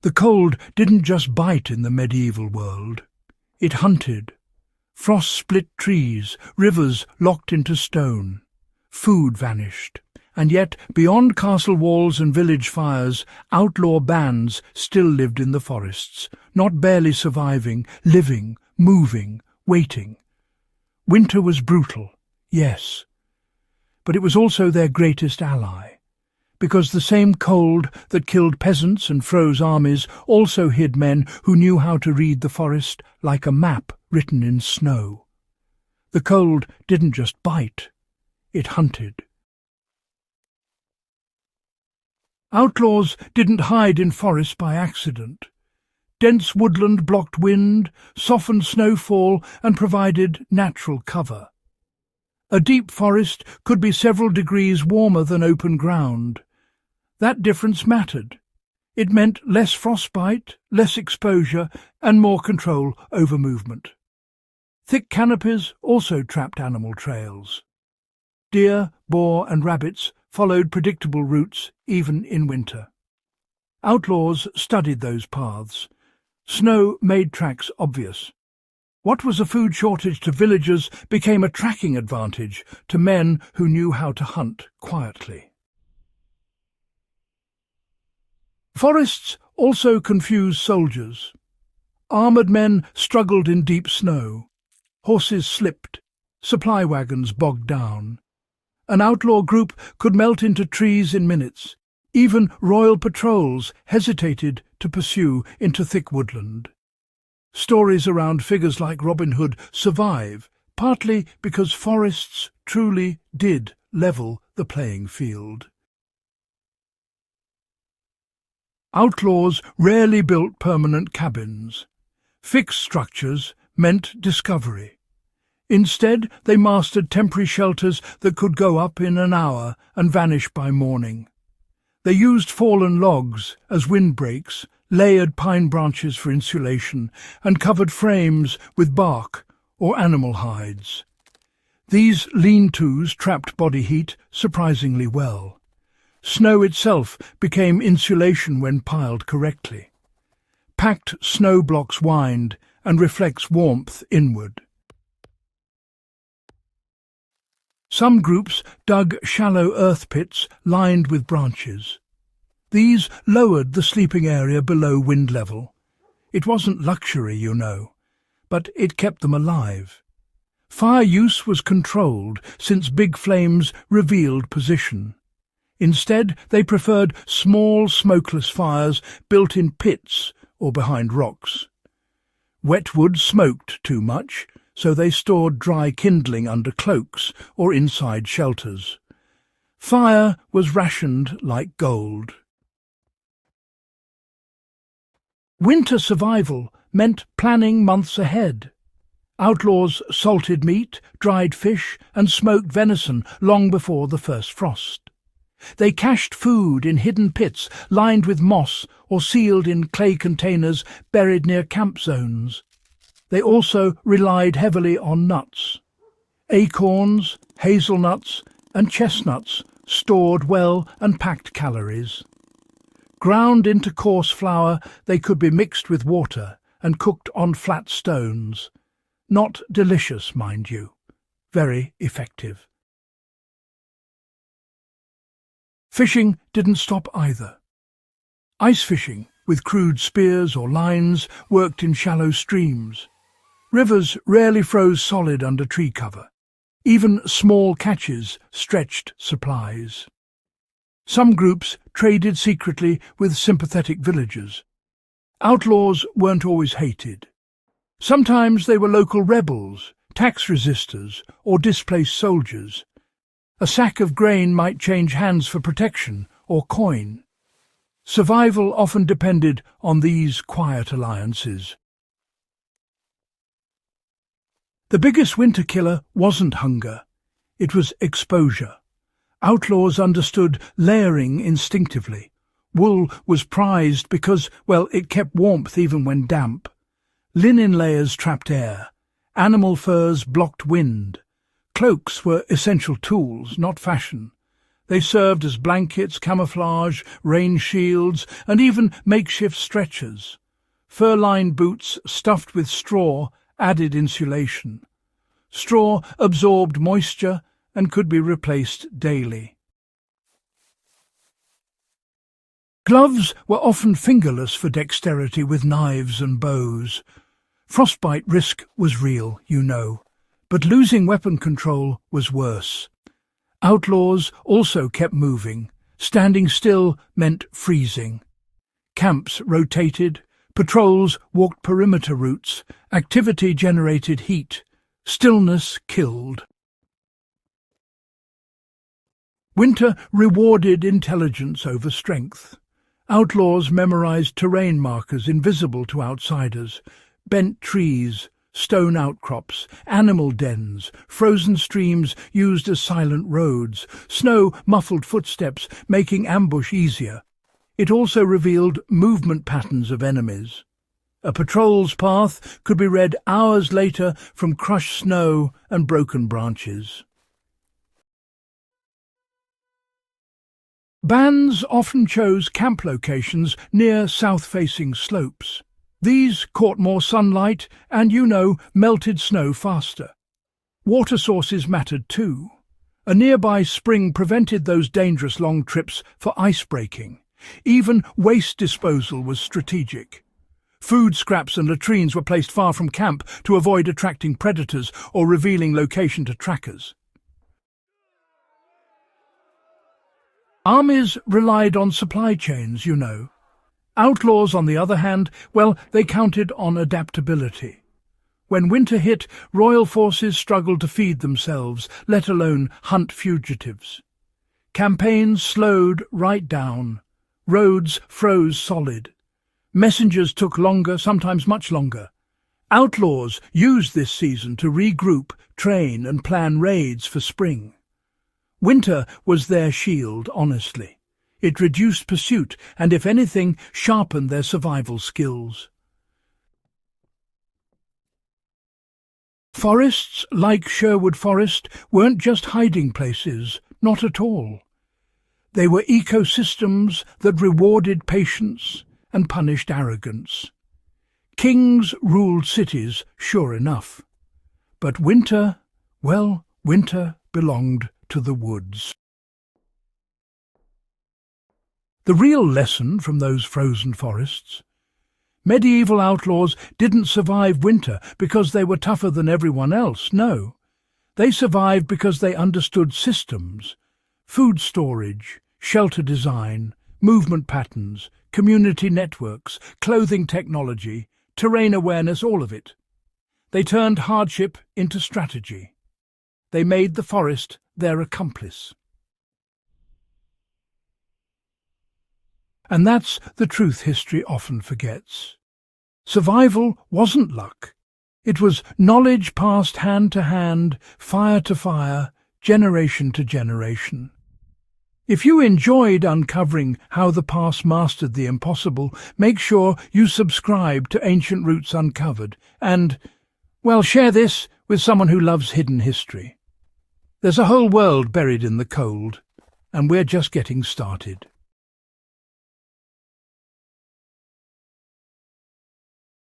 The cold didn't just bite in the medieval world. It hunted. Frost split trees, rivers locked into stone. Food vanished. And yet, beyond castle walls and village fires, outlaw bands still lived in the forests, not barely surviving, living, moving, waiting. Winter was brutal, yes, but it was also their greatest ally, because the same cold that killed peasants and froze armies also hid men who knew how to read the forest like a map written in snow. The cold didn't just bite, it hunted. Outlaws didn't hide in forests by accident. Dense woodland blocked wind, softened snowfall, and provided natural cover. A deep forest could be several degrees warmer than open ground. That difference mattered. It meant less frostbite, less exposure, and more control over movement. Thick canopies also trapped animal trails. Deer, boar, and rabbits followed predictable routes even in winter. Outlaws studied those paths. Snow made tracks obvious. What was a food shortage to villagers became a tracking advantage to men who knew how to hunt quietly. Forests also confused soldiers. Armoured men struggled in deep snow. Horses slipped. Supply wagons bogged down. An outlaw group could melt into trees in minutes. Even royal patrols hesitated to pursue into thick woodland. Stories around figures like Robin Hood survive, partly because forests truly did level the playing field. Outlaws rarely built permanent cabins. Fixed structures meant discovery. Instead, they mastered temporary shelters that could go up in an hour and vanish by morning. They used fallen logs as windbreaks, layered pine branches for insulation, and covered frames with bark or animal hides. These lean-tos trapped body heat surprisingly well. Snow itself became insulation when piled correctly. Packed snow blocks wind and reflects warmth inward. Some groups dug shallow earth pits lined with branches. These lowered the sleeping area below wind level. It wasn't luxury, you know, but it kept them alive. Fire use was controlled, since big flames revealed position. Instead, they preferred small, smokeless fires built in pits or behind rocks. Wet wood smoked too much, so they stored dry kindling under cloaks or inside shelters. Fire was rationed like gold. Winter survival meant planning months ahead. Outlaws salted meat, dried fish, and smoked venison long before the first frost. They cached food in hidden pits lined with moss or sealed in clay containers buried near camp zones. They also relied heavily on nuts. Acorns, hazelnuts, and chestnuts stored well and packed calories. Ground into coarse flour, they could be mixed with water and cooked on flat stones. Not delicious, mind you. Very effective. Fishing didn't stop either. Ice fishing, with crude spears or lines, worked in shallow streams. Rivers rarely froze solid under tree cover. Even small catches stretched supplies. Some groups traded secretly with sympathetic villagers. Outlaws weren't always hated. Sometimes they were local rebels, tax resistors, or displaced soldiers. A sack of grain might change hands for protection or coin. Survival often depended on these quiet alliances. The biggest winter killer wasn't hunger, it was exposure. Outlaws understood layering instinctively. Wool was prized because, well, it kept warmth even when damp. Linen layers trapped air. Animal furs blocked wind. Cloaks were essential tools, not fashion. They served as blankets, camouflage, rain shields, and even makeshift stretchers. Fur-lined boots stuffed with straw added insulation. Straw absorbed moisture and could be replaced daily. Gloves were often fingerless for dexterity with knives and bows. Frostbite risk was real, you know, but losing weapon control was worse. Outlaws also kept moving. Standing still meant freezing. Camps rotated, patrols walked perimeter routes, activity generated heat, stillness killed. Winter rewarded intelligence over strength. Outlaws memorized terrain markers invisible to outsiders, bent trees, stone outcrops, animal dens, frozen streams used as silent roads, snow muffled footsteps making ambush easier. It also revealed movement patterns of enemies. A patrol's path could be read hours later from crushed snow and broken branches. Bands often chose camp locations near south-facing slopes. These caught more sunlight and, melted snow faster. Water sources mattered too. A nearby spring prevented those dangerous long trips for ice breaking. Even waste disposal was strategic. Food scraps and latrines were placed far from camp to avoid attracting predators or revealing location to trackers. Armies relied on supply chains, Outlaws, on the other hand, they counted on adaptability. When winter hit, royal forces struggled to feed themselves, let alone hunt fugitives. Campaigns slowed right down. Roads froze solid. Messengers took longer, sometimes much longer. Outlaws used this season to regroup, train and plan raids for spring. Winter was their shield, honestly. It reduced pursuit and, if anything, sharpened their survival skills. Forests, like Sherwood Forest, weren't just hiding places, not at all. They were ecosystems that rewarded patience and punished arrogance. Kings ruled cities, sure enough. But winter, winter belonged to the woods. The real lesson from those frozen forests: medieval outlaws didn't survive winter because they were tougher than everyone else, no. They survived because they understood systems, food storage, shelter design, movement patterns, community networks, clothing technology, terrain awareness, all of it. They turned hardship into strategy. They made the forest their accomplice. And that's the truth history often forgets. Survival wasn't luck. It was knowledge passed hand to hand, fire to fire, generation to generation. If you enjoyed uncovering how the past mastered the impossible, make sure you subscribe to Ancient Roots Uncovered and, share this with someone who loves hidden history. There's a whole world buried in the cold, and we're just getting started.